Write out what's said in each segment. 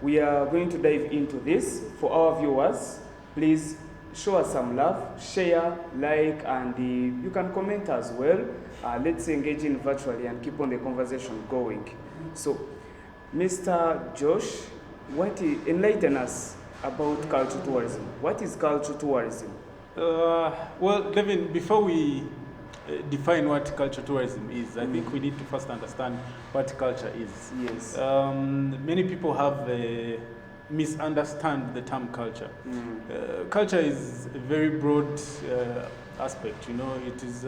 we are going to dive into this. For our viewers, please show us some love, share, like, and you can comment as well. Let's engage in virtually and keep on the conversation going. So, Mr. Josh, enlighten us about cultural tourism. What is cultural tourism? Well, Devin, before we define what cultural tourism is, I think we need to first understand what culture is. Yes. Many people have misunderstand the term culture. Culture is a very broad aspect. It is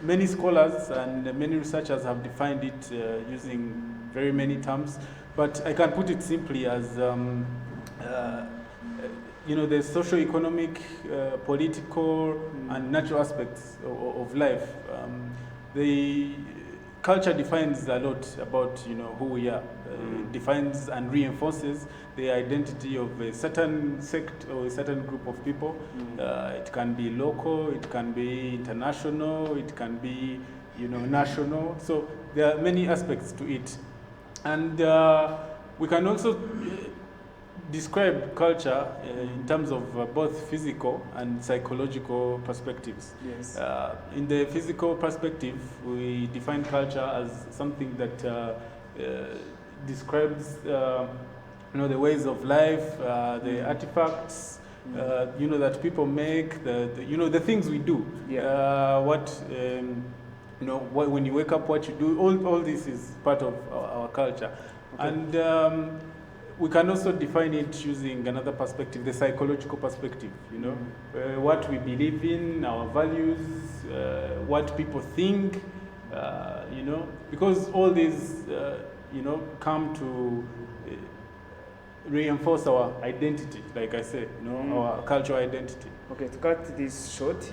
many scholars and many researchers have defined it using very many terms, but I can put it simply as the socio-economic, political, and natural aspects of life. The culture defines a lot about who we are. It defines and reinforces the identity of a certain sect or a certain group of people. It can be local, it can be international, it can be national. So there are many aspects to it, and we can also describe culture in terms of both physical and psychological perspectives. Yes. In the physical perspective, we define culture as something that describes the ways of life, the artifacts that people make, the things we do. Yeah. When you wake up, what you do, all this is part of our culture. Okay. And we can also define it using another perspective, the psychological perspective, what we believe in, our values, what people think, because all these, come to reinforce our identity, like I said, our cultural identity. Okay, to cut this short,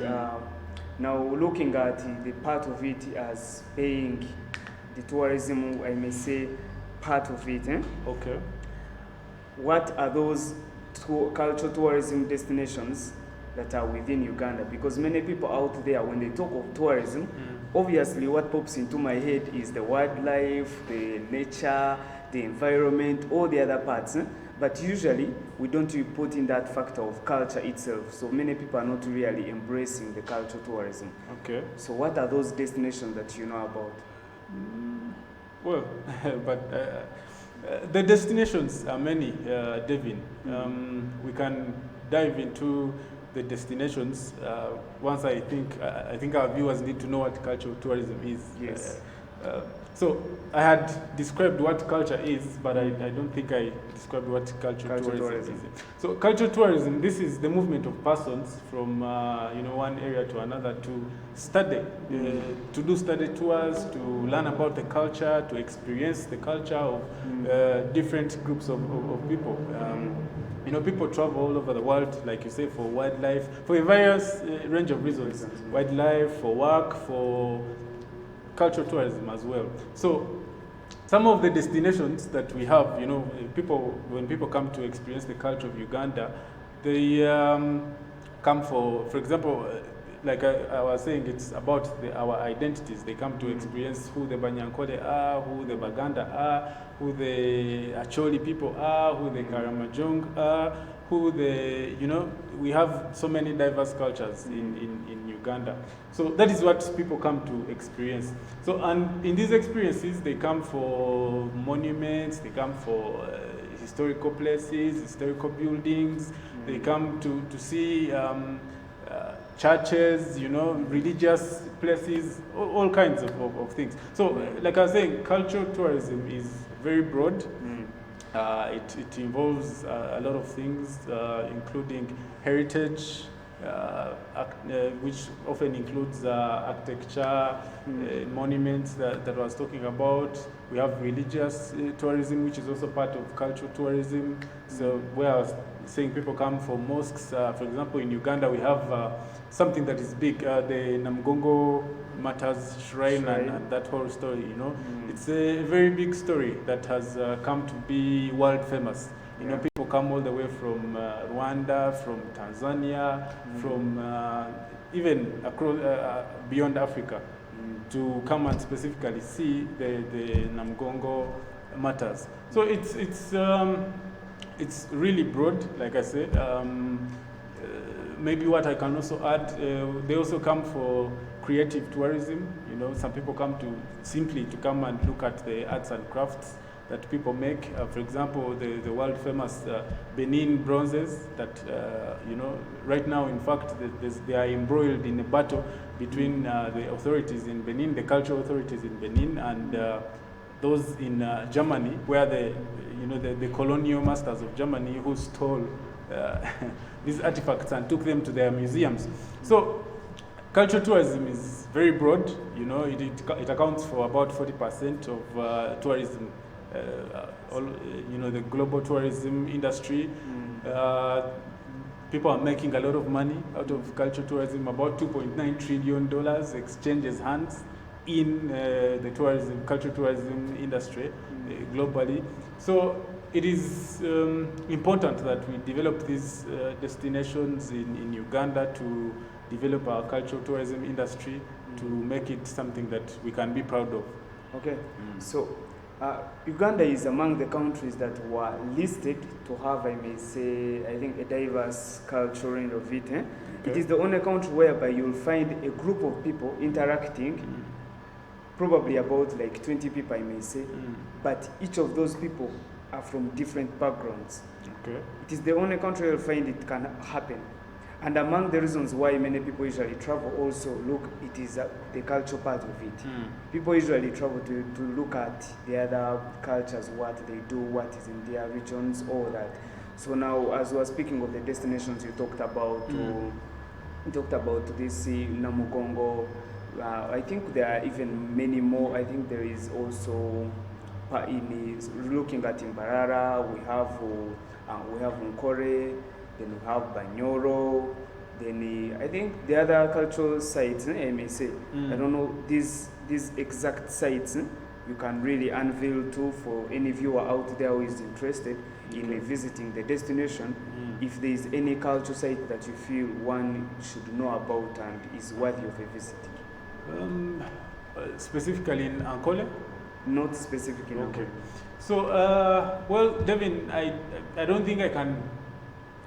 now looking at the part of it as being the tourism, I may say, part of it. Okay. What are those cultural tourism destinations that are within Uganda? Because many people out there, when they talk of tourism, obviously what pops into my head is the wildlife, the nature, the environment, all the other parts. But usually, we don't put in that factor of culture itself. So many people are not really embracing the cultural tourism. Okay. So what are those destinations that you know about? Well, but the destinations are many, Devin. We can dive into the destinations once. I think our viewers need to know what cultural tourism is. Yes. So I had described what culture is, but I don't think I described what cultural tourism is. So cultural tourism, this is the movement of persons from one area to another to study, to do study tours, to learn about the culture, to experience the culture of different groups of people. People travel all over the world, like you say, for wildlife, for a various range of reasons. Wildlife, for work, for cultural tourism as well. So some of the destinations that we have, when people come to experience the culture of Uganda, they come for example, like I was saying, it's about our identities. They come to experience who the Ankole are, who the Baganda are, who the Acholi people are, who the Karamojong are, we have so many diverse cultures in Uganda. So that is what people come to experience. So, and in these experiences, they come for monuments, they come for historical places, historical buildings, they come to see churches, religious places, all kinds of things. So, like I was saying, cultural tourism is very broad. It involves a lot of things, including heritage, which often includes architecture, monuments that I was talking about. We have religious tourism, which is also part of cultural tourism. So where I was saying people come for mosques, for example, in Uganda we have something that is big, the Namgongo Matters Shrine. And that whole story, It's a very big story that has come to be world famous. People come all the way from Rwanda, from Tanzania, from even across beyond Africa to come and specifically see the Namgongo matters. So it's really broad, like I said. Maybe what I can also add, they also come for creative tourism. You know, some people come to simply to come and look at the arts and crafts that people make. For example, the world famous Benin Bronzes that, you know, right now, in fact, they are embroiled in a battle between the authorities in Benin, the cultural authorities in Benin, and those in Germany, where the colonial masters of Germany who stole these artifacts and took them to their museums. So cultural tourism is very broad. You know, it accounts for about 40% of tourism. You know, the global tourism industry. People are making a lot of money out of cultural tourism. About $2.9 trillion exchanges hands in the cultural tourism industry globally. So it is important that we develop these destinations in Uganda to develop our cultural tourism industry, to make it something that we can be proud of. Okay, so Uganda is among the countries that were listed to have, I may say, I think a diverse culture of it. Okay. It is the only country whereby you'll find a group of people interacting, probably about like 20 people, I may say, but each of those people are from different backgrounds. Okay. It is the only country you'll find it can happen. And among the reasons why many people usually travel also, look, it is the culture part of it. People usually travel to look at the other cultures, what they do, what is in their regions, all that. So now, as we are speaking of the destinations you talked about, this Namugongo, I think there are even many more. I think there is also, looking at Imbarara, we have Ankole, then we have Banyoro, then I think the other cultural sites, I may say, I don't know, these exact sites you can really unveil too for any viewer out there who is interested in visiting the destination. If there is any cultural site that you feel one should know about and is worthy of a visit. Specifically in Ankole? Not specifically in Ankole. So, well, Devin, I don't think I can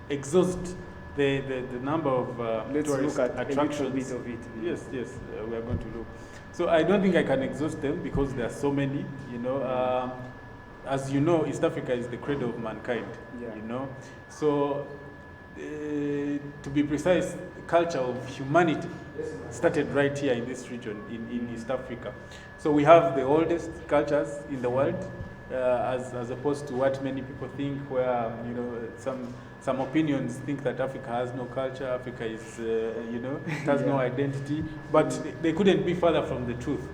exhaust the number of let's tourist look at attractions. A little bit of it. Yes, we are going to look. So I don't think I can exhaust them because there are so many. You know, as you know, East Africa is the cradle of mankind. Yeah. You know, so to be precise, the culture of humanity started right here in this region, in East Africa. So we have the oldest cultures in the world, as opposed to what many people think, where you know some opinions think that Africa has no culture, Africa is you know, it has no identity, but they couldn't be further from the truth.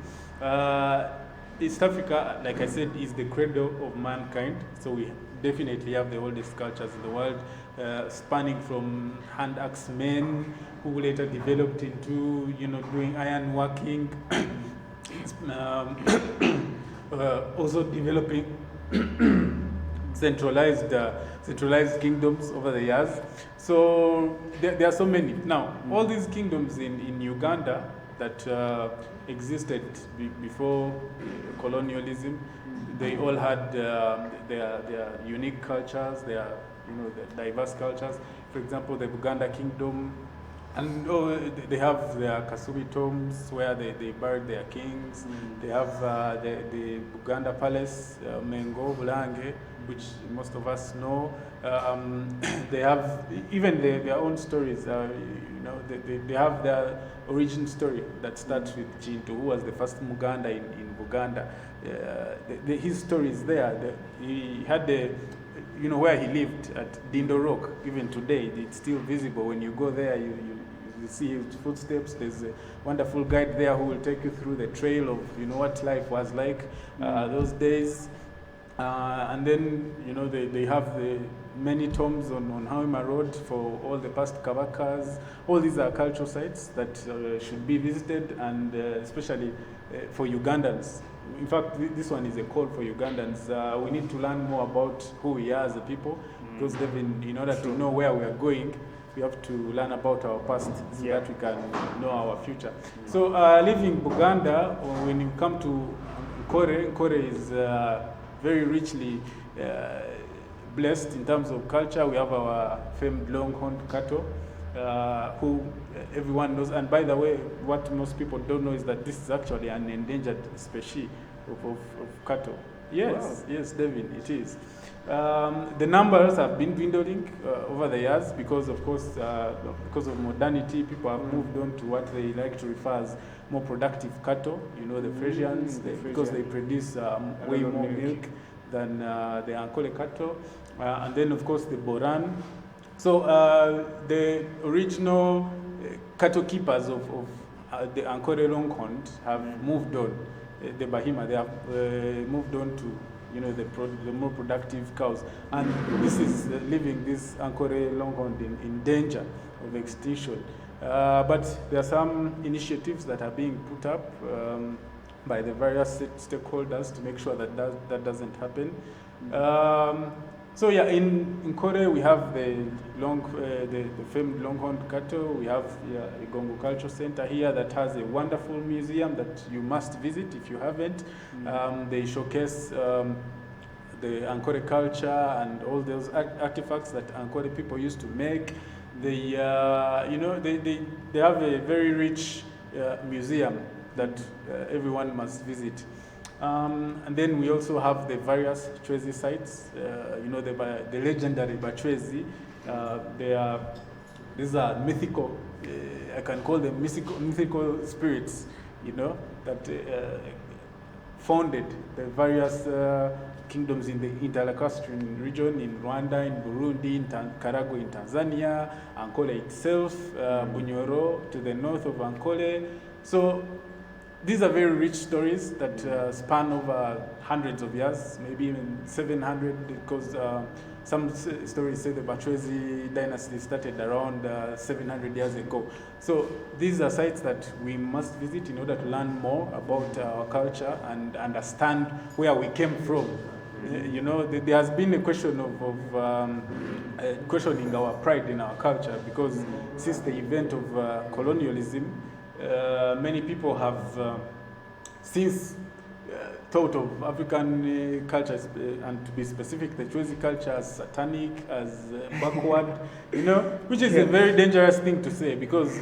East Africa, like I said, is the cradle of mankind, so we definitely have the oldest cultures in the world, spanning from hand axe men who later developed into, you know, doing iron working, also developing centralized kingdoms over the years. So there are so many. Now, all these kingdoms in Uganda that existed before colonialism, they all had their unique cultures, their diverse cultures. For example, the Buganda kingdom, and they have their Kasumi tombs where they buried their kings. They have the Buganda palace, Mengo, Bulange, which most of us know. They have even their own stories. They have their origin story that starts with Chintu, who was the first Muganda in Buganda. His story is there. He had where he lived at Dindo Rock. Even today, it's still visible. When you go there, you see his footsteps. There's a wonderful guide there who will take you through the trail of what life was like those days. And then they have the many tombs on Hawima Road for all the past Kabakas. All these are cultural sites that should be visited, and especially for Ugandans. In fact, this one is a call for Ugandans. We need to learn more about who we are as a people, because in order to know where we are going, we have to learn about our past so that we can know our future. So leaving Buganda, when you come to Ankole is very richly blessed in terms of culture. We have our famed long-horned cattle, who everyone knows. And by the way, what most people don't know is that this is actually an endangered species of cattle. Yes, wow. Yes, David, it is. The numbers have been dwindling over the years because, of course, because of modernity, people have moved on to what they like to refer as more productive cattle. You know, the Frisians, because they produce way more milk than the Ankole cattle. And then, of course, the Boran. So the original cattle keepers of the Ankole Longhorned have moved on. The Bahima, they have moved on to, you know, the more productive cows, and this is leaving this Ankole Longhorned in danger of extinction. But there are some initiatives that are being put up by the various stakeholders to make sure that that doesn't happen. So yeah, in Kore we have the famed longhorned cattle. We have a Gongo Culture Center here that has a wonderful museum that you must visit if you haven't. They showcase the Ankole culture and all those artifacts that Ankole people used to make. They, you know, they have a very rich museum that everyone must visit. And then we also have the various Chwezi sites, you know, the legendary Bachwezi. These are mythical, I can call them mythical spirits, you know, that founded the various kingdoms in the Interlacustrine region, in Rwanda, in Burundi, in Karagwe, in Tanzania, Ankole itself, Bunyoro to the north of Ankole. So these are very rich stories that span over hundreds of years, maybe even 700, because some stories say the Bachwezi dynasty started around 700 years ago. So these are sites that we must visit in order to learn more about our culture and understand where we came from. You know, there has been a question of questioning our pride in our culture, because since the event of colonialism, many people have since thought of African culture, and to be specific, the Chwezi culture, as satanic, as backward, you know, which is a very dangerous thing to say, because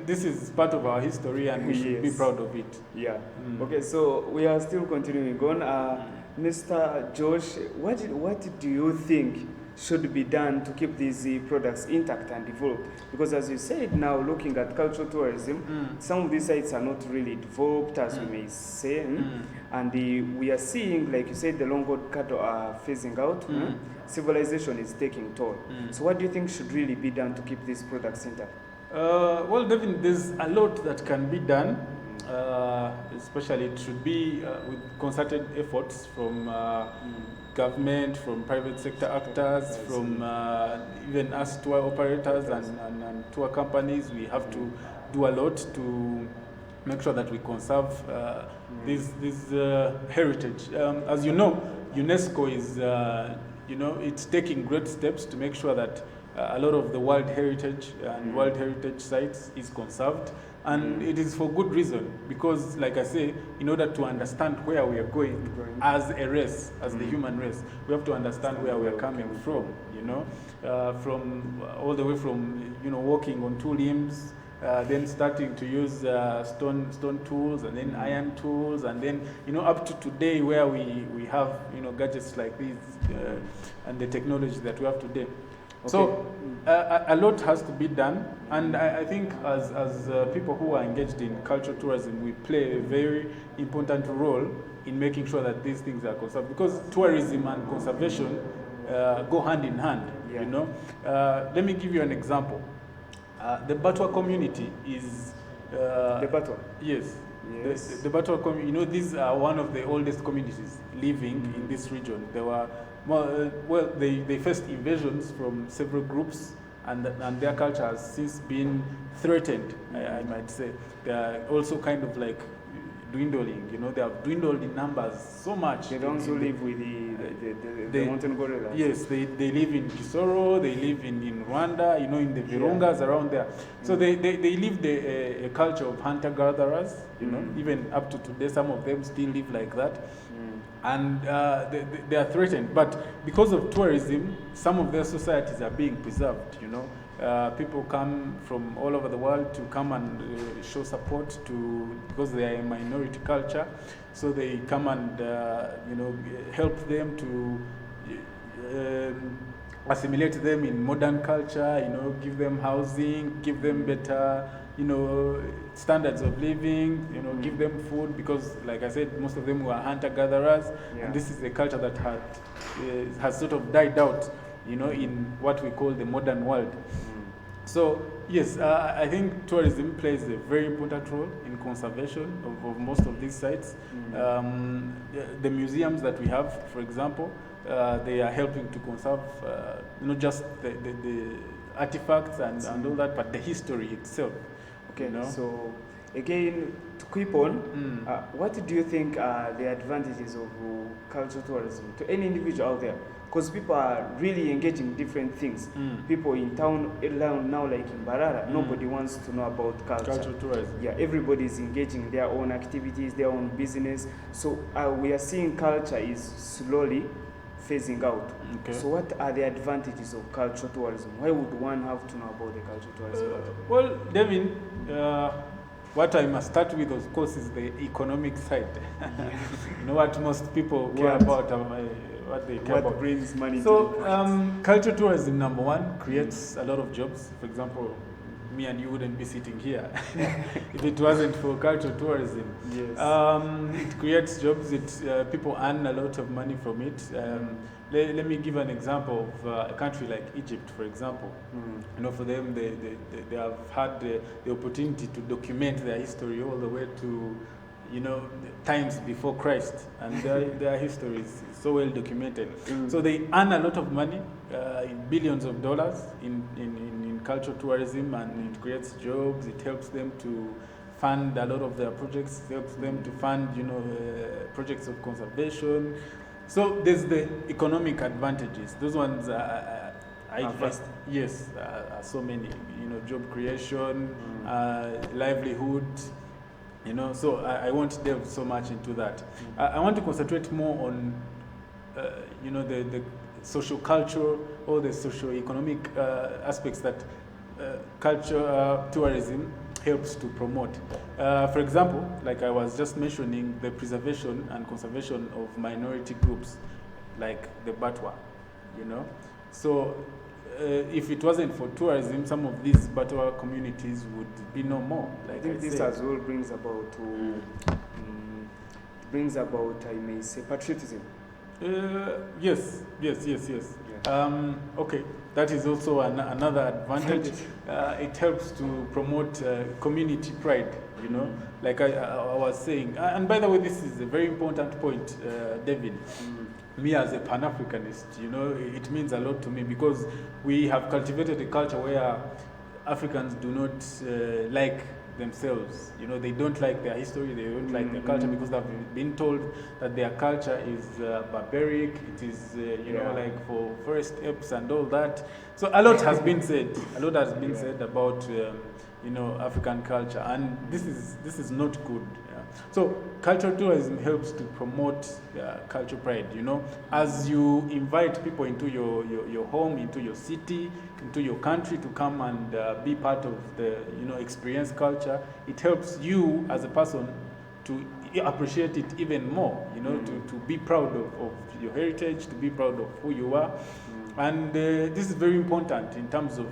this is part of our history and we should be proud of it. Yeah. Okay, so we are still continuing on. Mr. Josh, what do you think should be done to keep these products intact and developed? Because as you said, now looking at cultural tourism, some of these sites are not really developed, as we may say, and we are seeing, like you said, the long-hauled cattle are phasing out. Civilization is taking toll. So what do you think should really be done to keep these products intact? Well, Devin, there's a lot that can be done. Especially it should be with concerted efforts from government, from private sector actors, from even us tour operators and tour companies. We have to do a lot to make sure that we conserve this heritage. As you know, UNESCO is, you know, it's taking great steps to make sure that a lot of the World Heritage and World Heritage sites is conserved. And it is for good reason, because, like I say, in order to understand where we are going as a race, as the human race, we have to understand where we are coming from, you know, from all the way from, you know, walking on two limbs, then starting to use stone tools, and then iron tools, and then, you know, up to today where we have, you know, gadgets like these and the technology that we have today. Okay. So a lot has to be done, and I think as people who are engaged in cultural tourism, we play a very important role in making sure that these things are conserved, because tourism and conservation go hand in hand, you know. Let me give you an example. The Batwa community is... the Batwa? Yes. Yes. The Batwa community, you know, these are one of the oldest communities living in this region. They were... well, they faced invasions from several groups, and their culture has since been threatened, I might say. They are also kind of like dwindling, you know, they have dwindled in numbers so much. They don't also live with the mountain gorillas. Yes, they live in Kisoro, they live in Rwanda, you know, in the Virungas around there. So they lived a culture of hunter-gatherers, you know, even up to today, some of them still live like that. and they are threatened. But because of tourism, some of their societies are being preserved. People come from all over the world to come and show support because they are a minority culture. So they come and help them to assimilate them in modern culture. Give them housing, give them better standards of living, give them food, because like I said, most of them were hunter-gatherers, and this is a culture that has sort of died out, in what we call the modern world. So yes, I think tourism plays a very important role in conservation of most of these sites. The museums that we have, for example, they are helping to conserve not just the artifacts and all that, but the history itself. Okay, so again, to keep on, what do you think are the advantages of cultural tourism to any individual out there? Because people are really engaging in different things. People in town now, like in Barara, nobody wants to know about culture. Cultural tourism. Yeah, everybody is engaging in their own activities, their own business. So we are seeing culture is slowly phasing out. Okay. So what are the advantages of cultural tourism? Why would one have to know about the cultural tourism? Well, Devin, what I must start with, of course, is the economic side. What most people care about, what they care about. What brings money to the cultural tourism, number one, creates a lot of jobs. For example, me and you wouldn't be sitting here if it wasn't for cultural tourism. Yes. It creates jobs. People earn a lot of money from it. Let me give an example of a country like Egypt, for example. For them, they have had the opportunity to document their history all the way to times before Christ, and their history is so well documented. So they earn a lot of money, in billions of dollars in cultural tourism, and it creates jobs. It helps them to fund a lot of their projects. It helps them to fund projects of conservation. So there's the economic advantages. Those ones are so many. Job creation, livelihood. So I won't delve so much into that. I want to concentrate more on, the social cultural or the socio-economic aspects that culture tourism helps to promote. For example, like I was just mentioning, the preservation and conservation of minority groups, like the Batwa, So if it wasn't for tourism, some of these Batwa communities would be no more. Like I think this as well brings about I may say, patriotism. Yes. Yeah. Okay, that is also another advantage. It helps to promote community pride, like I was saying. And by the way, this is a very important point, David. Me as a Pan-Africanist, it means a lot to me, because we have cultivated a culture where Africans do not like themselves. They don't like their history, they don't like their culture, because they've been told that their culture is barbaric, it is, like for forest apes and all that. So a lot has been said. Said about, African culture, and this is not good. So cultural tourism helps to promote cultural pride, as you invite people into your home, into your city, into your country to come and be part of the, experience culture. It helps you as a person to appreciate it even more, to be proud of your heritage, to be proud of who you are. And this is very important in terms of,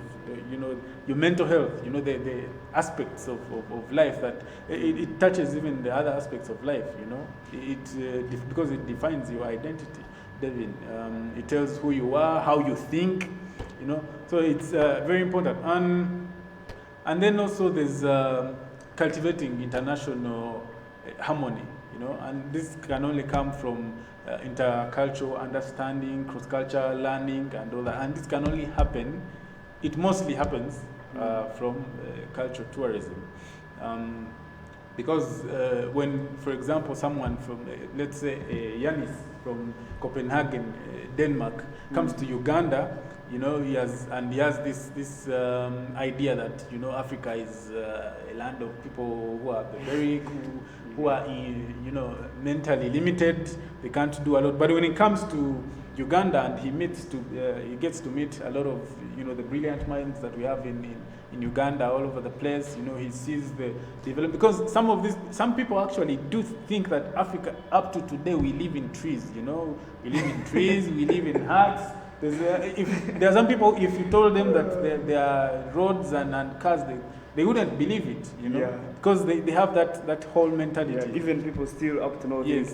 your mental health, the aspects of life that it touches even the other aspects of life, because it defines your identity, Devin. It tells who you are, how you think, so it's very important. And then also there's cultivating international harmony, and this can only come from intercultural understanding, cross-cultural learning, and all that. And this can only happen, it mostly happens from cultural tourism. Because when, for example, someone from, let's say, Yanis from Copenhagen, Denmark, comes to Uganda, he has this idea that, Africa is a land of people who are barbaric, who who are, mentally limited. They can't do a lot. But when it comes to Uganda, and he gets to meet a lot of, the brilliant minds that we have in Uganda all over the place. He sees the development, because some people actually do think that Africa, up to today, we live in trees. We live in trees, we live in huts. There are some people, if you told them that there are roads and cars, they wouldn't believe it, because they have that whole mentality. Yeah, even people still up to now think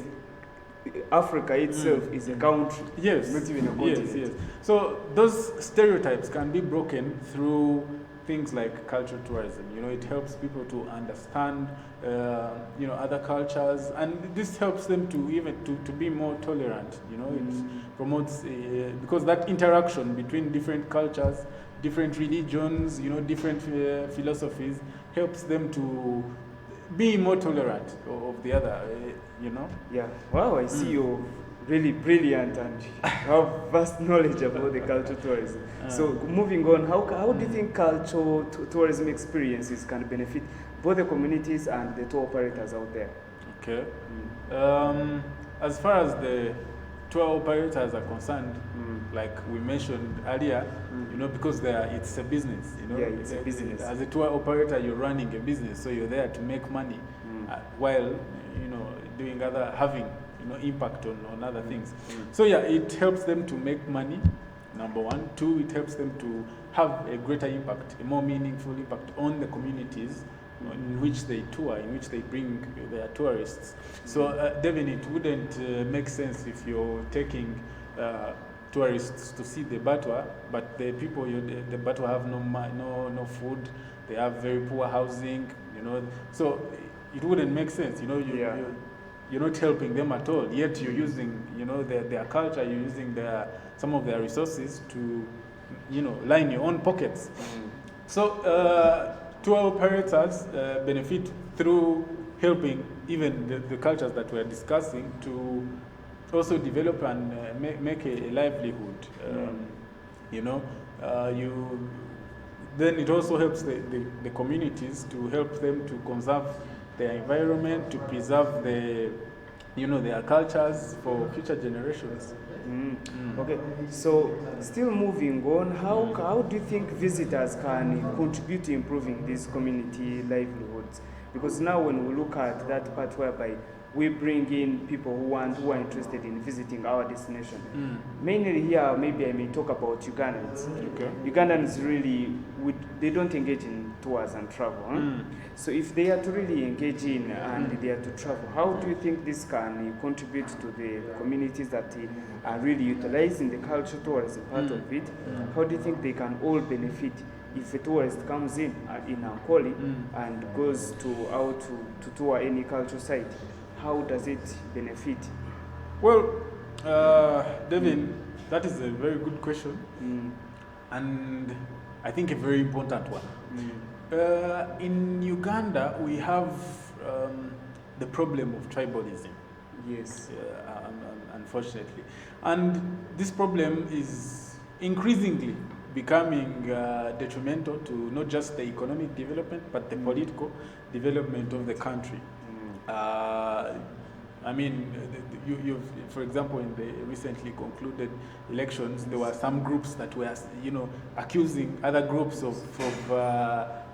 Africa itself is a country. Yes. Not even a continent. Yes. So those stereotypes can be broken through things like cultural tourism. It helps people to understand, other cultures, and this helps them to be more tolerant. It promotes because that interaction between different cultures, different religions, different philosophies, helps them to be more tolerant of the other. Yeah. Wow, I see you're really brilliant and have vast knowledge about the cultural tourism. So moving on, how do you think cultural tourism experiences can benefit both the communities and the tour operators out there? Okay. As far as the tour operators are concerned, like we mentioned earlier, because it's a business. Yeah, it's a business. As a tour operator, you're running a business, so you're there to make money while having impact on other things. So it helps them to make money, number one. Two, it helps them to have a greater impact, a more meaningful impact on the communities in which they tour, in which they bring their tourists. So Devin, it wouldn't make sense if you're taking tourists to see the Batwa, but the people the Batwa have no food, they have very poor housing, so it wouldn't make sense. You're not helping them at all, yet you're using their culture, you're using some of their resources to line your own pockets. So tour operators benefit through helping even the cultures that we're discussing to also develop and make a livelihood. Then it also helps the communities to help them to conserve their environment, to preserve their cultures for future generations. Okay, so still moving on, how do you think visitors can contribute to improving these community livelihoods? Because now when we look at that part whereby we bring in people who are interested in visiting our destination. Mainly here, maybe I may talk about Ugandans. Okay. Ugandans really, they don't engage in tours and travel. So if they are to really engage in and they are to travel, how do you think this can contribute to the communities that are really utilizing the cultural tourism part of it? How do you think they can all benefit if a tourist comes in Ankole and goes to tour any cultural site? How does it benefit? Well, Devin, that is a very good question, and I think a very important one. In Uganda, we have the problem of tribalism. Yes. Unfortunately. And this problem is increasingly becoming detrimental to not just the economic development, but the political development of the country. For example, in the recently concluded elections, there were some groups that were, accusing other groups of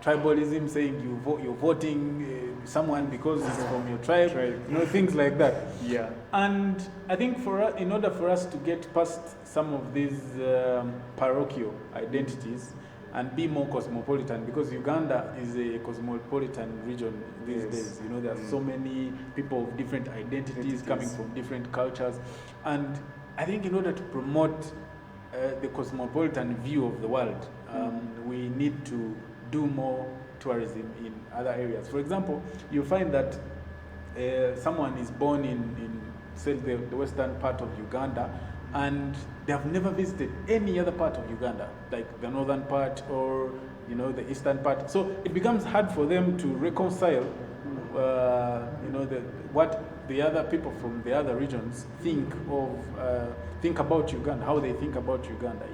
tribalism, saying you're voting someone because it's from your tribe, things like that. Yeah. And I think in order for us to get past some of these parochial identities and be more cosmopolitan, because Uganda is a cosmopolitan region these days. There are so many people of different identities coming from different cultures. And I think in order to promote the cosmopolitan view of the world, we need to do more tourism in other areas. For example, you find that someone is born in say, the western part of Uganda, and they have never visited any other part of Uganda, like the northern part or the eastern part. So it becomes hard for them to reconcile, what the other people from the other regions think about Uganda, how they think about Uganda,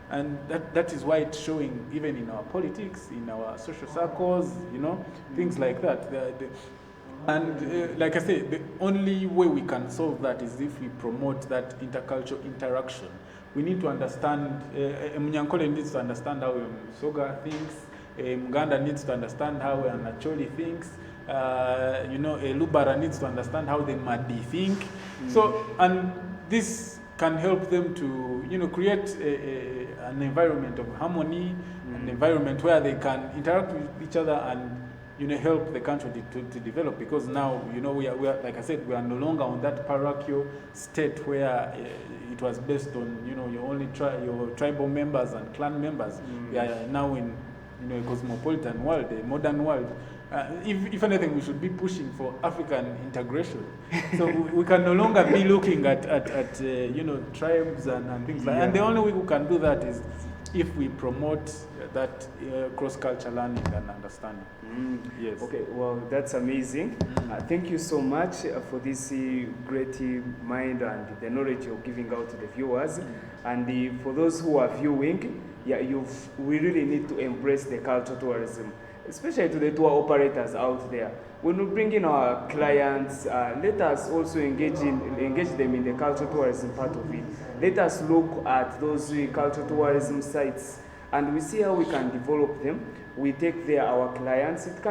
and that is why it's showing even in our politics, in our social circles, things like that. And like I say, the only way we can solve that is if we promote that intercultural interaction. We need to understand, Ankole needs to understand how Soga thinks, Uganda needs to understand how an Acholi thinks, Lubara needs to understand how the Madi think. So, and this can help them to, create an environment of harmony, an environment where they can interact with each other and help the country to develop, because now, we are, like I said, we are no longer on that parochial state where it was based on, your tribal members and clan members. We are now in, a cosmopolitan world, a modern world. If anything, we should be pushing for African integration. So we can no longer be looking at tribes and things like that. And the only way we can do that is if we promote that cross-cultural learning and understanding. Yes. Okay, well, that's amazing. Thank you so much for this great mind and the knowledge you're giving out to the viewers. And for those who are viewing, we really need to embrace the cultural tourism, especially to the tour operators out there. When we bring in our clients, let us also engage them in the cultural tourism part of it. Let us look at those cultural tourism sites and we see how we can develop them. We take there our clients. It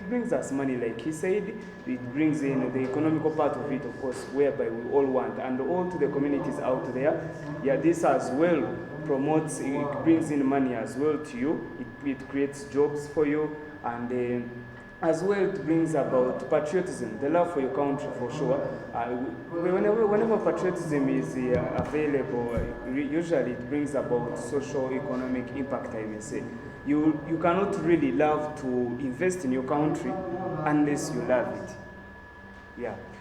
brings us money, like he said. It brings in the economical part of it, of course, whereby we all want, and all to the communities out there. This as well promotes. It brings in money as well to you. It creates jobs for you, and as well it brings about patriotism, the love for your country, for sure. Whenever patriotism is available, usually it brings about social economic impact, I may say. You cannot really love to invest in your country unless you love it.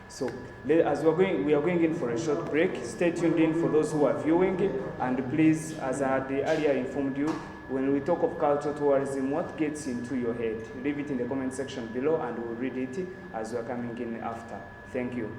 So as we are going in for a short break. Stay tuned in for those who are viewing, and please, as I had earlier informed you, when we talk of cultural tourism, what gets into your head? Leave it in the comment section below and we'll read it as we are coming in after. Thank you.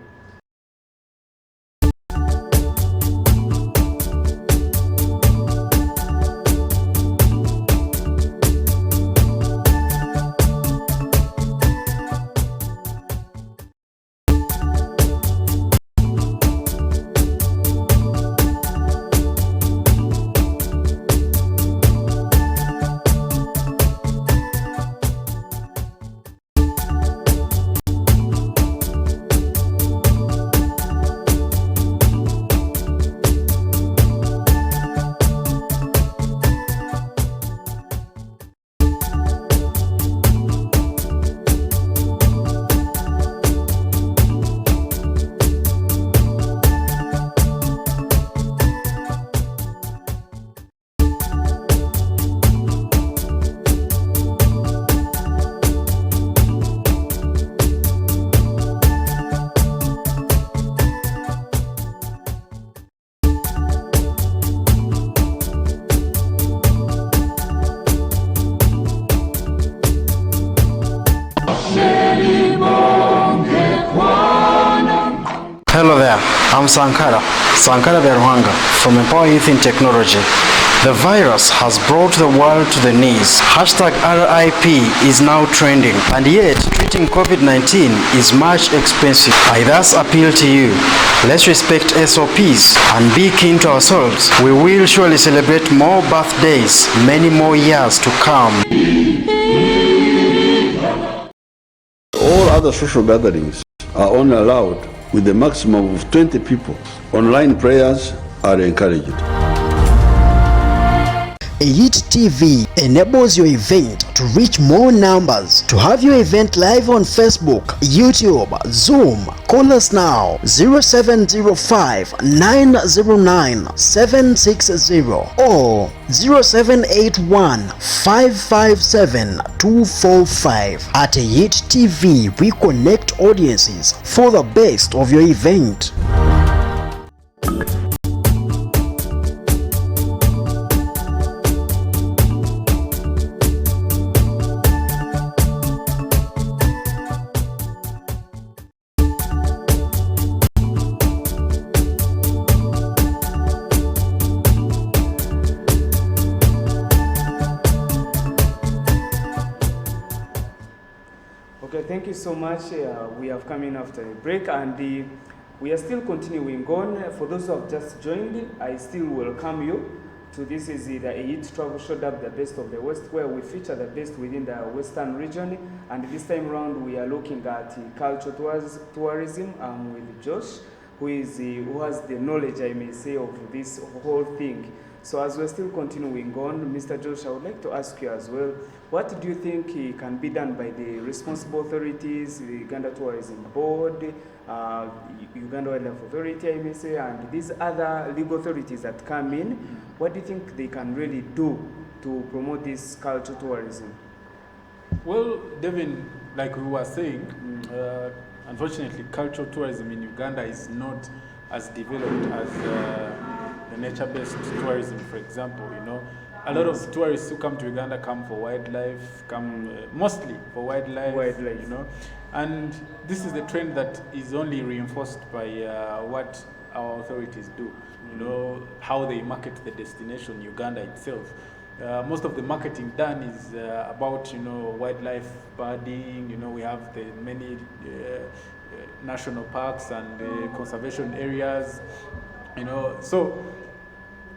Hello there, I'm Sankara Beruhanga from Empower Youth in Technology. The virus has brought the world to the knees. Hashtag RIP is now trending, and yet treating COVID-19 is much expensive. I thus appeal to you, let's respect SOPs and be keen to ourselves. We will surely celebrate more birthdays, many more years to come. All other social gatherings are only allowed with a maximum of 20 people. Online prayers are encouraged. Elite TV enables your event to reach more numbers. To have your event live on Facebook, YouTube, Zoom, call us now 0705 909 760 or 0781 557 245. At Elite TV, we connect audiences for the best of your event. thank you so much. We have come in after a break, and we are still continuing on. For those who have just joined, I still welcome you to this is the Youth Travel Show, dubbed the Best of the West, where we feature the best within the Western region. And this time around, we are looking at culture tourism with Josh, who has the knowledge, I may say, of this whole thing. So as we're still continuing on, Mr. Josh, I would like to ask you as well, what do you think can be done by the responsible authorities, the Uganda Tourism Board, Uganda Wildlife Authority, I may say, and these other legal authorities that come in? What do you think they can really do to promote this culture tourism? Well, Devin, like we were saying, unfortunately, cultural tourism in Uganda is not as developed as the nature-based tourism, for example. A lot of tourists who come to Uganda come for wildlife, mostly for wildlife. And this is the trend that is only reinforced by what our authorities do. How they market the destination, Uganda itself. Most of the marketing done is about wildlife birding. We have the many national parks and conservation areas. So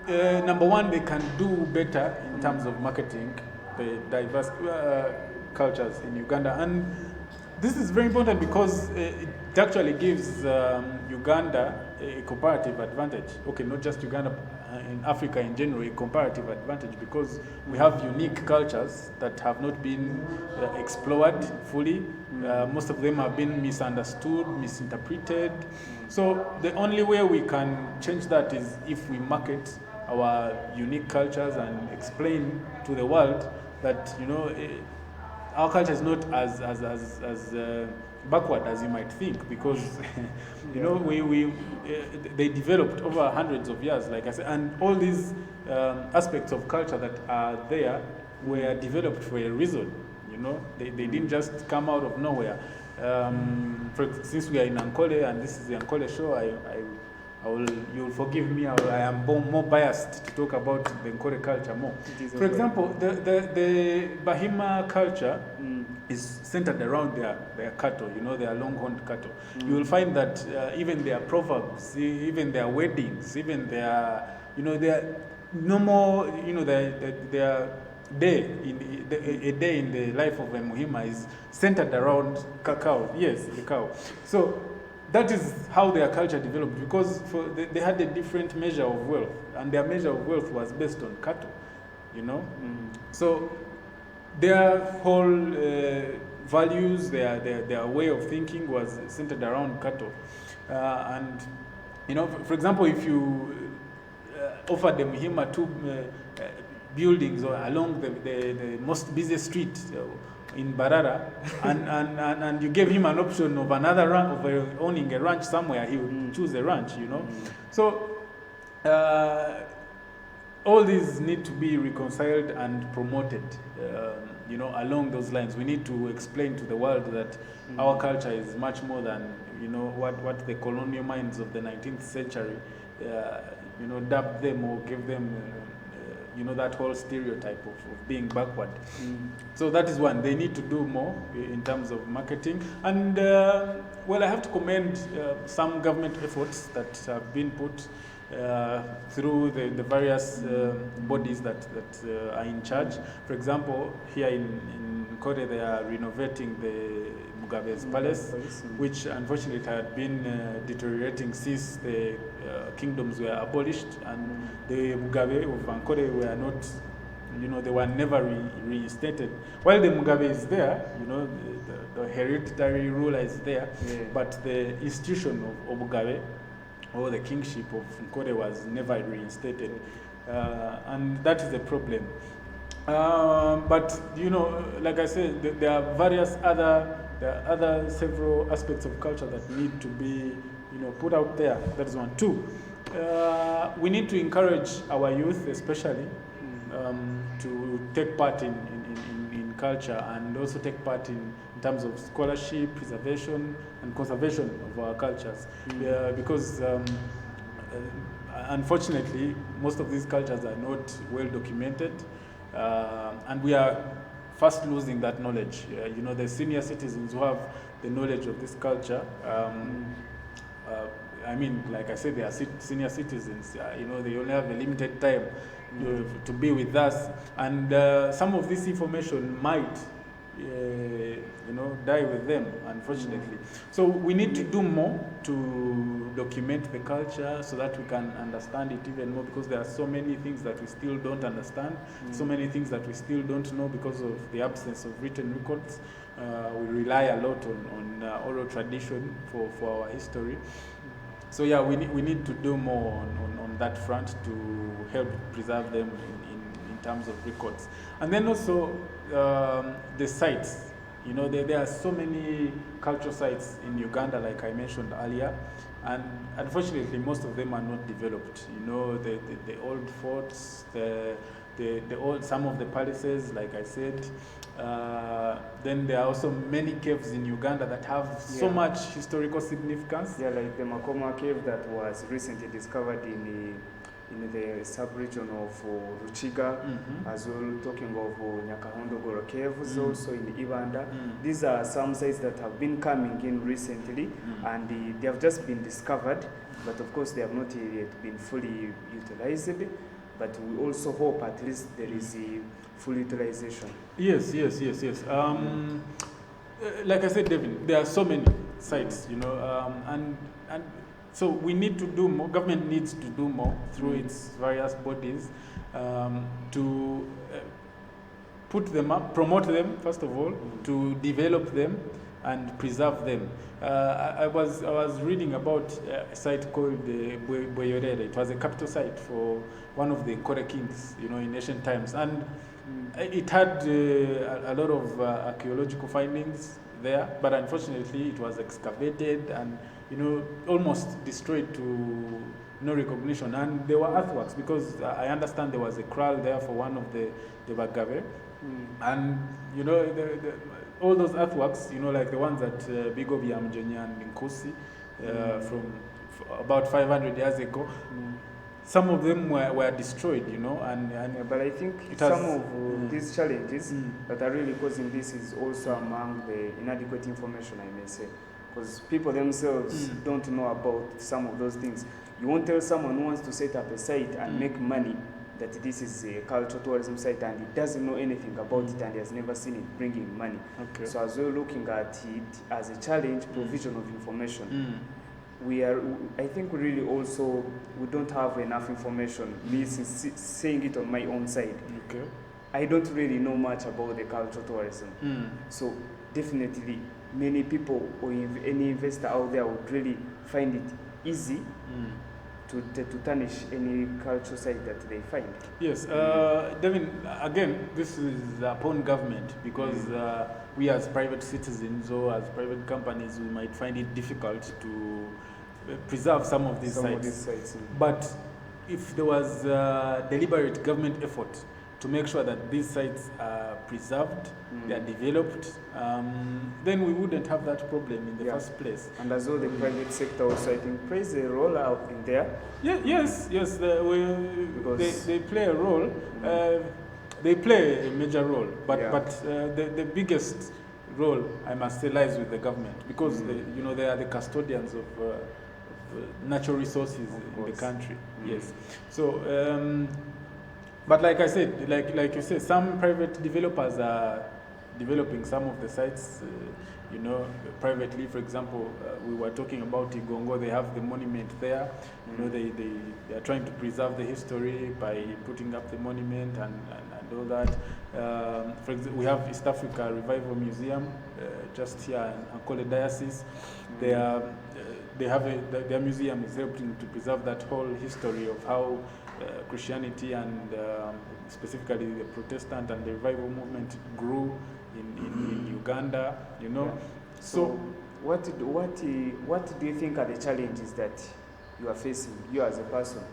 number one, they can do better in terms of marketing the diverse cultures in Uganda, and this is very important because it actually gives Uganda a comparative advantage. Okay, not just Uganda, in Africa in general, a comparative advantage because we have unique cultures that have not been explored fully. Most of them have been misunderstood, misinterpreted. So the only way we can change that is if we market our unique cultures and explain to the world that our culture is not as backward as you might think, because they developed over hundreds of years, like I said, and all these aspects of culture that are there were developed for a reason. They didn't just come out of nowhere. Since we are in Ankole and this is the Ankole show, you'll forgive me, I am more biased to talk about the Ankole culture more. For example, the Bahima culture is centered around their cattle, their long-horned cattle. You will find that even their proverbs, even their weddings, even their normal, their day, a day in the life of a Muhima is centered around cacao. Yes, the cow. So that is how their culture developed, because they had a different measure of wealth, and their measure of wealth was based on cattle, So their whole values, their way of thinking was centered around cattle. And, for example, if you offer the Muhima two buildings or along the most busy street in Barara, and you gave him an option of another ranch, of owning a ranch somewhere, he would choose a ranch, So all these need to be reconciled and promoted, along those lines. We need to explain to the world that our culture is much more than, what the colonial minds of the 19th century, dubbed them or gave them that whole stereotype of being backward. So that is one. They need to do more in terms of marketing. And, I have to commend some government efforts that have been put through the various bodies that are in charge. For example, here in Kore, they are renovating the Mugabe's palace, which unfortunately had been deteriorating since the kingdoms were abolished, and the Mugabe of Ankole were not, they were never reinstated. While the Mugabe is there, the hereditary ruler is there, but the institution of Mugabe, or the kingship of Ankole, was never reinstated, and that is a problem. But like I said, there are various other several aspects of culture that need to be put out there. That is one. Two, we need to encourage our youth, especially, to take part in culture, and also take part in terms of scholarship, preservation, and conservation of our cultures. Because unfortunately, most of these cultures are not well documented, and we are first losing that knowledge. The senior citizens who have the knowledge of this culture, I mean, like I said, they are senior citizens. They only have a limited time to be with us, and some of this information might, die with them, unfortunately. So we need to do more to document the culture so that we can understand it even more, because there are so many things that we still don't understand, so many things that we still don't know because of the absence of written records. We rely a lot on oral tradition for our history. So yeah, we need to do more on that front to help preserve them in terms of records. And then also the sites. There are so many cultural sites in Uganda, like I mentioned earlier, and unfortunately most of them are not developed. The old forts, the old, some of the palaces, like I said. Then there are also many caves in Uganda that have so much historical significance. Yeah, like the Makoma cave that was recently discovered in the sub-region of Ruchiga, as well, talking of Nyakahondogoro cave, also in Uganda. These are some sites that have been coming in recently, and they have just been discovered, but of course they have not yet been fully utilized. But we also hope at least there is a full utilization. Yes. Like I said, Devin, there are so many sites, and so we need to do more. Government needs to do more through its various bodies to put them up, promote them first of all, to develop them and preserve them. I was reading about a site called Boyorere. It was a capital site for one of the Ankole kings, in ancient times, and it had a lot of archaeological findings there, but unfortunately it was excavated and almost destroyed to no recognition. And there were earthworks, because I understand there was a kraal there for one of the Bagave, and all those earthworks, like the ones at Bigobi Amjonya and Nkosi from about 500 years ago. Some of them were destroyed, and but I think some of these challenges that are really causing this is also among the inadequate information, I may say, because people themselves don't know about some of those things. You won't tell someone who wants to set up a site and make money that this is a cultural tourism site, and he doesn't know anything about it and he has never seen it bringing money. Okay. So as we're looking at it as a challenge, provision of information. I think we really also, we don't have enough information. Me saying it on my own side. Okay. I don't really know much about the cultural tourism. So definitely many people or any investor out there would really find it easy to tarnish any cultural site that they find. Yes, Devin, again, this is upon government, because we as private citizens or as private companies, we might find it difficult to preserve some of these sites. But if there was deliberate government effort to make sure that these sites are preserved, they are developed, then we wouldn't have that problem in the first place. And as well, the private sector also, I think, plays a role out in there. Yes, they play a role. They play a major role, but the biggest role, I must say, lies with the government, because they are the custodians of natural resources in the country. Yes. So, but like I said, like you said, some private developers are developing some of the sites, privately. For example, we were talking about Igongo. They have the monument there. They are trying to preserve the history by putting up the monument and all that. For example, we have East Africa Revival Museum just here in Ankole Diocese. Their museum is helping to preserve that whole history of how Christianity and specifically the Protestant and the revival movement grew in Uganda. So what do you think are the challenges that you are facing, you as a person,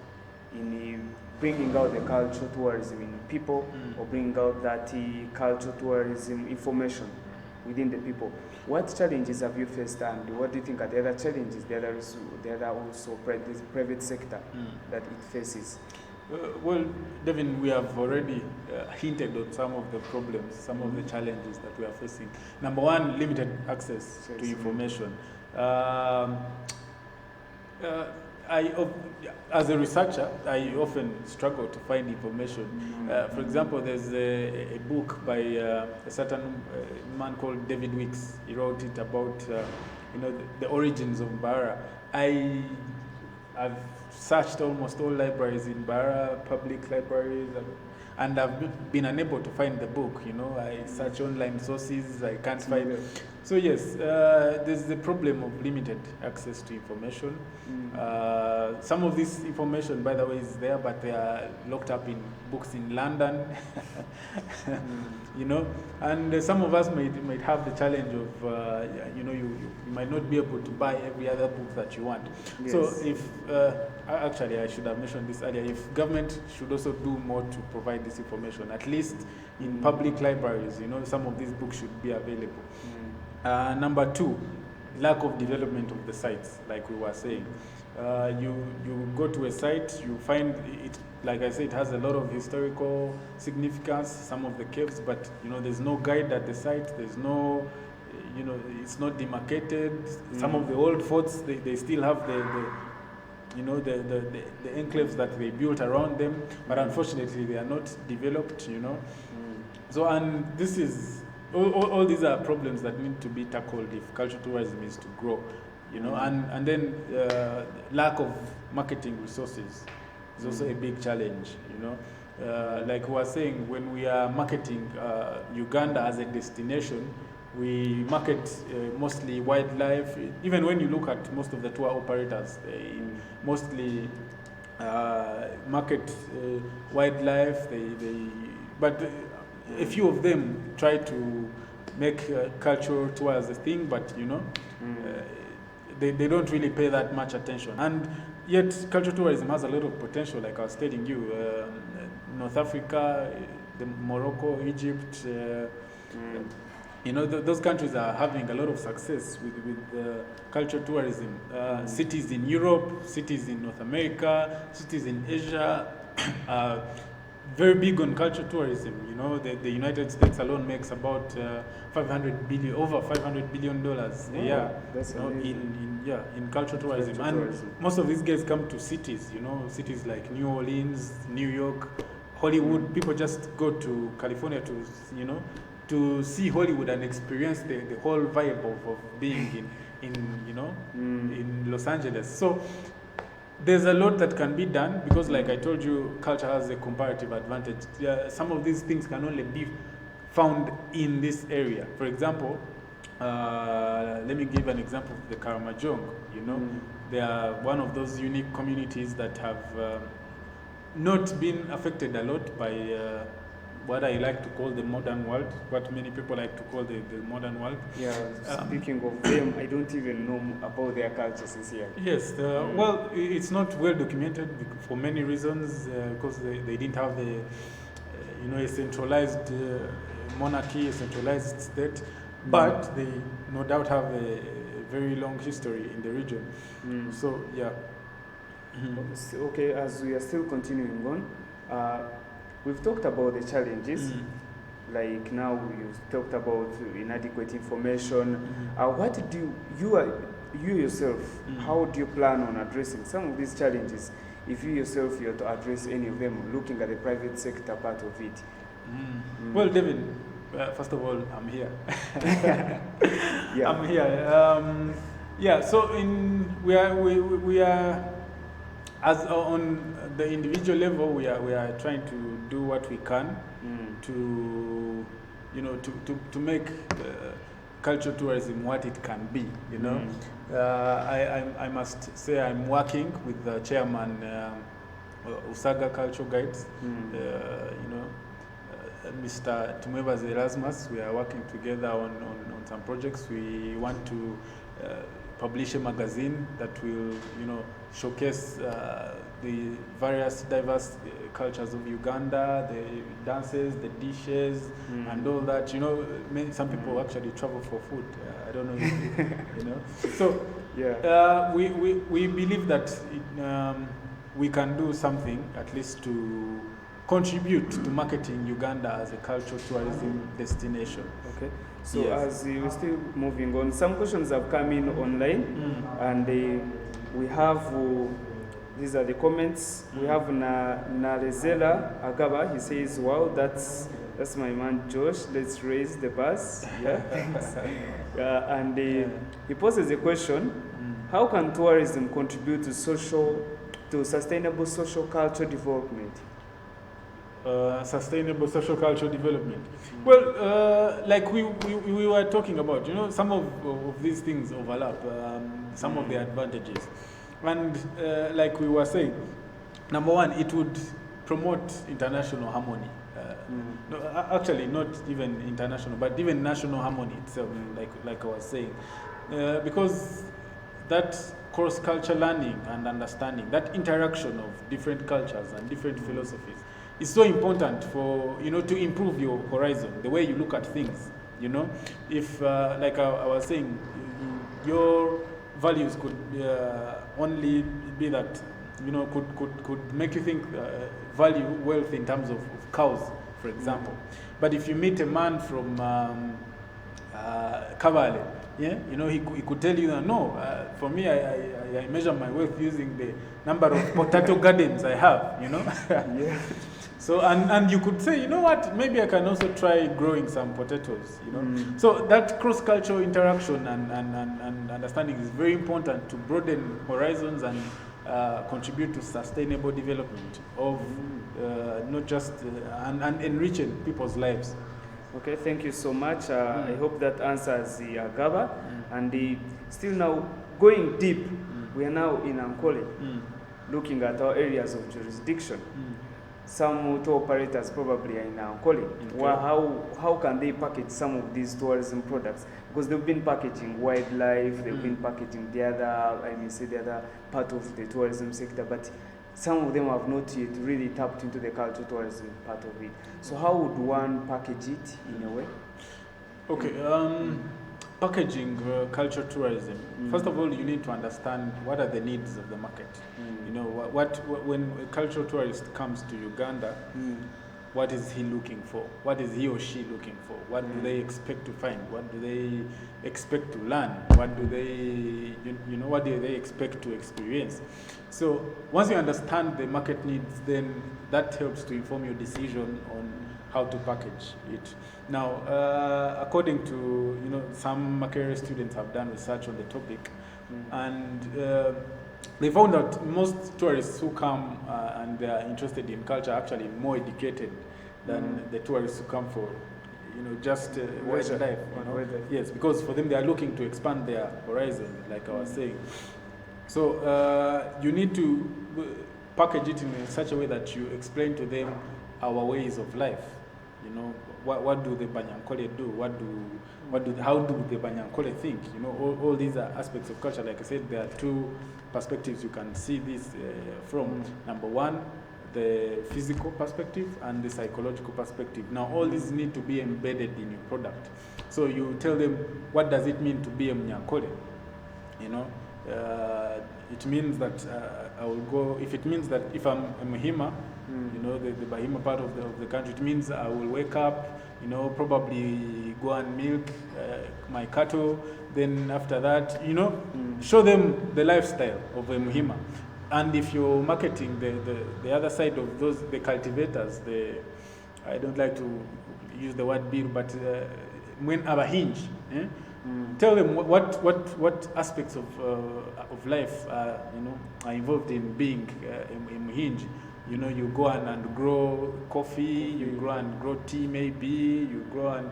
in bringing out the cultural tourism in people, or bringing out that cultural tourism information within the people? What challenges have you faced, and what do you think are the other challenges, the other also private sector that it faces? Well, Devin, we have already hinted on some of the problems, some of the challenges that we are facing. Number one, limited access to information. As a researcher, I often struggle to find information. For example, there's a book by a certain man called David Weeks. He wrote it about the origins of Bara. I've searched almost all libraries in Bara, public libraries, and I've been unable to find the book. I search online sources, I can't find it. So yes, there's the problem of limited access to information. Some of this information, by the way, is there, but they are locked up in books in London. And some of us might have the challenge of, you might not be able to buy every other book that you want. Yes. So if, actually I should have mentioned this earlier, if government should also do more to provide this information, at least in public libraries, some of these books should be available. Number two, lack of development of the sites, like we were saying. You go to a site, you find it, like I said, it has a lot of historical significance, some of the caves, but there's no guide at the site, there's no, it's not demarcated. Some of the old forts, they still have the enclaves that they built around them, but unfortunately they are not developed, So, and this is, all these are problems that need to be tackled if cultural tourism is to grow, and then lack of marketing resources is also a big challenge, like we were saying, when we are marketing Uganda as a destination, we market mostly wildlife. Even when you look at most of the tour operators, they mostly market wildlife. But a few of them try to make cultural tours a thing, but they don't really pay that much attention. And yet, cultural tourism has a lot of potential, like I was telling you. North Africa, Morocco, Egypt. Those countries are having a lot of success with cultural tourism. Cities in Europe, cities in North America, cities in Asia are very big on cultural tourism. The United States alone makes about over $500 billion a year. That's in cultural tourism. And most of these guys come to cities. Cities like New Orleans, New York, Hollywood. People just go to California to see Hollywood and experience the whole vibe of being in Los Angeles. So there's a lot that can be done because, like I told you, culture has a comparative advantage. Some of these things can only be found in this area. For example, let me give an example of the Karamojong. They are one of those unique communities that have not been affected a lot by what I like to call the modern world, what many people like to call the modern world. Yeah, speaking of them, I don't even know about their cultures here. Yes, well, it's not well documented for many reasons, because they didn't have a centralized monarchy, a centralized state, but they no doubt have a very long history in the region. So, yeah. Okay, as we are still continuing on, we've talked about the challenges, like now you've talked about inadequate information. What do you yourself, how do you plan on addressing some of these challenges? If you yourself you're to address any of them, looking at the private sector part of it. Well, David, first of all, I'm here. Yeah. I'm here. So we are as on the individual level, we are trying to do what we can to make cultural tourism what it can be. I must say I'm working with the chairman Usaga Cultural Guides. Mr. Tumwebaze Erasmus. We are working together on some projects. We want to publish a magazine that will, showcase the various diverse cultures of Uganda, the dances, the dishes, and all that. Some people actually travel for food. I don't know if So, yeah. We believe that we can do something at least to contribute to marketing Uganda as a cultural tourism destination. Okay. So Yes. as we're still moving on, some questions have come in online, and we have these are the comments. We have Narezela Agaba. He says, "Wow, that's my man Josh. Let's raise the bus." Yeah, thanks. And he poses a question: how can tourism contribute to sustainable social cultural development? Sustainable social cultural development. Well, like we were talking about, some of these things overlap, some of the advantages. And like we were saying, number one, it would promote international harmony. No, actually, not even international, but even national harmony itself, like I was saying. Because that cross-cultural learning and understanding, that interaction of different cultures and different philosophies, is so important for, to improve your horizon, the way you look at things, If, like I was saying, your values could only be that, could make you think, value wealth in terms of cows, for example. But if you meet a man from Kabale, yeah, he could tell you that, no, for me, I measure my wealth using the number of potato gardens I have, Yeah. So, and you could say, what, maybe I can also try growing some potatoes, So that cross-cultural interaction and understanding is very important to broaden horizons and contribute to sustainable development of not just, and enriching people's lives. Okay, thank you so much. I hope that answers the Agaba. And still now, going deep, we are now in Ankole, looking at our areas of jurisdiction. Some tour operators probably are in Ankole. Okay. Well, how can they package some of these tourism products? Because they've been packaging wildlife, they've been packaging the other part of the tourism sector, but some of them have not yet really tapped into the cultural tourism part of it. So how would one package it in a way? Okay, packaging cultural tourism. First of all, you need to understand what are the needs of the market. When a cultural tourist comes to Uganda, what is he looking for? What is he or she looking for? What do they expect to find? What do they expect to learn? What do they, what do they expect to experience? So once you understand the market needs, then that helps to inform your decision on how to package it. Now, according to, some career students have done research on the topic, and they found that most tourists who come and they are interested in culture are actually more educated than the tourists who come for, just wildlife. Yes, because for them they are looking to expand their horizon, like I was saying. So you need to package it in such a way that you explain to them our ways of life. What do the Banyankole do? How do the Banyankole think? All these are aspects of culture. Like I said, there are two perspectives you can see this from. Number one, the physical perspective and the psychological perspective. Now, all these need to be embedded in your product. So you tell them, what does it mean to be a Mnyankole? It means that I will go, if it means that if I'm a Muhima, the Bahima part of the country, it means I will wake up, probably go and milk my cattle, then after that, show them the lifestyle of a Muhima. And if you're marketing the other side of those, the cultivators, I don't like to use the word bill, but when abahinji, tell them what aspects of life are involved in being a muhinji. You go and grow coffee, you grow and grow tea maybe, you grow and,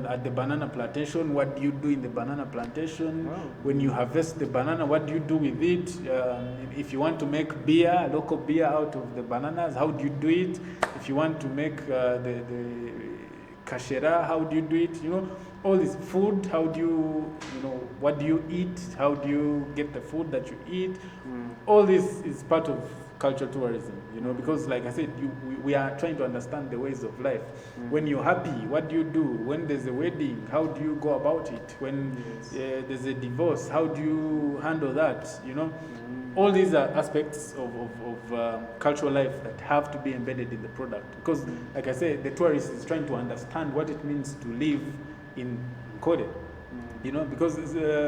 at the banana plantation, what do you do in the banana plantation? Wow. When you harvest the banana, what do you do with it? If you want to make beer, local beer out of the bananas, how do you do it? If you want to make the kashera, how do you do it? All this food, how do you, what do you eat? How do you get the food that you eat? All this is part of cultural tourism, because like I said, we are trying to understand the ways of life. When you're happy, what do you do? When there's a wedding, how do you go about it? When there's a divorce, how do you handle that? all these are aspects of cultural life that have to be embedded in the product. Because, like I said, the tourist is trying to understand what it means to live in Ankole. You know, because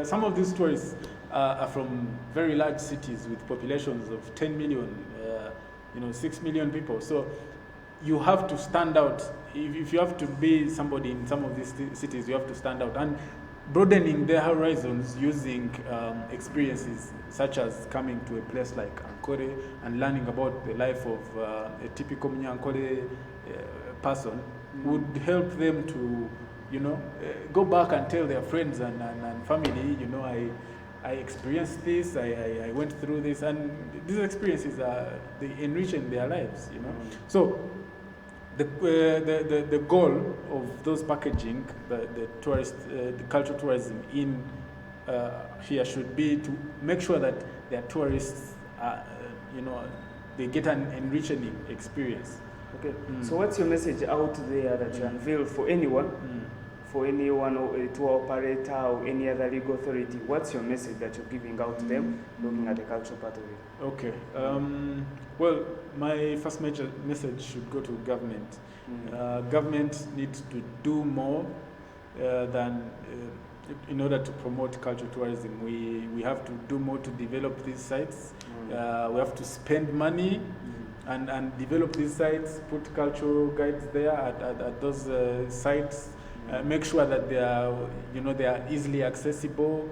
some of these tourists are from very large cities with populations of 10 million, 6 million people. So you have to stand out. If you have to be somebody in some of these cities, you have to stand out. And broadening their horizons using experiences such as coming to a place like Ankole and learning about the life of a typical Ankole person would help them to, go back and tell their friends and family, I experienced this, I went through this, and these experiences they enriching their lives, So the goal of those packaging, the cultural tourism in here should be to make sure that their tourists, they get an enriching experience. Okay. So what's your message out there that you unveil for anyone? For anyone, or a tour operator or any other legal authority, what's your message that you're giving out to them, looking at the cultural part of it? Okay. Well, my first major message should go to government. Government needs to do more than in order to promote cultural tourism. We have to do more to develop these sites. We have to spend money and develop these sites, put cultural guides there at those sites. Make sure that they are easily accessible.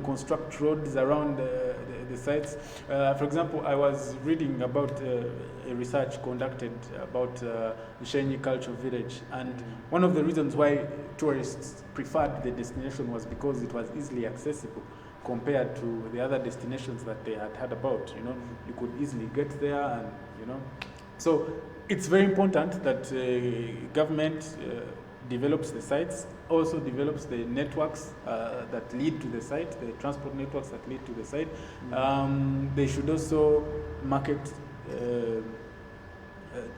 Construct roads around the sites. For example, I was reading about a research conducted about the Shenyi Cultural Village, and one of the reasons why tourists preferred the destination was because it was easily accessible compared to the other destinations that they had heard about. You could easily get there, and so it's very important that government develops the sites, also develops the networks that lead to the site, the transport networks that lead to the site. They should also market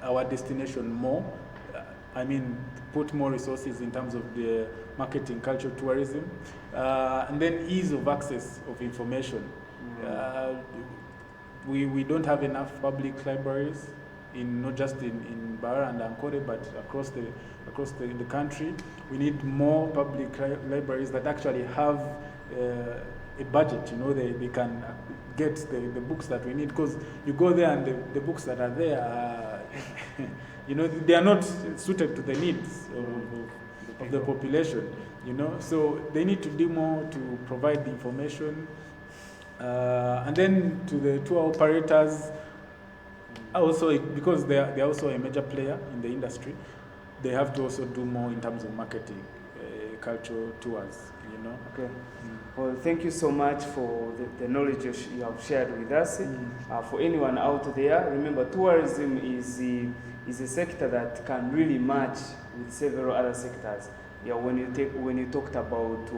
our destination more. Put more resources in terms of the marketing cultural tourism. And then ease of access of information. We don't have enough public libraries, not just in Bara and Ankole, but across the country. We need more public libraries that actually have a budget. They can get the books that we need, because you go there and the books that are there are they are not suited to the needs of the population. So they need to do more to provide the information, and then to the tour operators. Also, because they are also a major player in the industry, they have to also do more in terms of marketing cultural tours. Okay. Well, thank you so much for the knowledge you have shared with us. For anyone out there, remember, tourism is a sector that can really match with several other sectors. When you talked about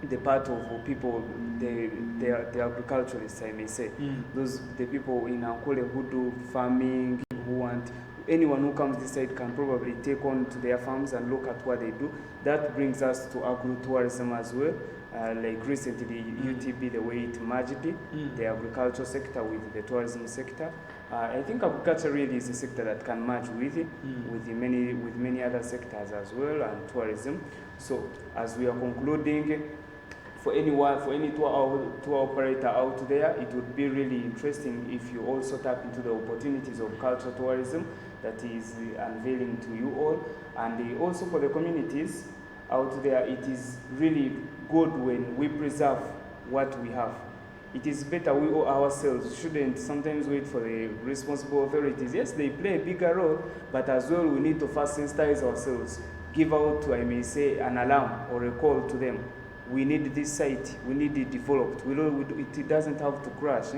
the part of people, the agriculturists, I may say, the people in Ankole who do farming, anyone who comes this side can probably take on to their farms and look at what they do. That brings us to agro-tourism as well. Like recently, UTB, the way it merged the agricultural sector with the tourism sector. I think agriculture really is a sector that can merge with many other sectors as well, and tourism. So as we are concluding, for any tour operator out there, it would be really interesting if you also tap into the opportunities of cultural tourism that is unveiling to you all. And also for the communities out there, it is really good when we preserve what we have. It is better we ourselves shouldn't sometimes wait for the responsible authorities. Yes, they play a bigger role, but as well we need to first sensitize ourselves, give out, I may say, an alarm or a call to them. We need this site, we need it developed. It doesn't have to crash.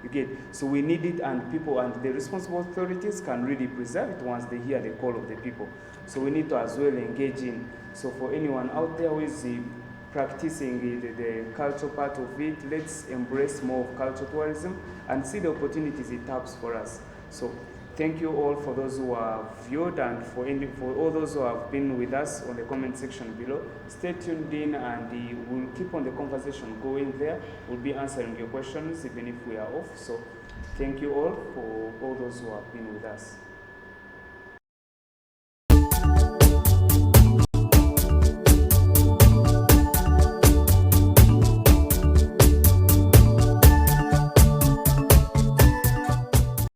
You get? So we need it, and people and the responsible authorities can really preserve it once they hear the call of the people. So we need to as well engage in. So for anyone out there who is practicing the cultural part of it, let's embrace more of cultural tourism and see the opportunities it taps for us. So thank you all for those who have viewed and for all those who have been with us on the comment section below. Stay tuned in and we'll keep on the conversation going there. We'll be answering your questions even if we are off. So thank you all for all those who have been with us.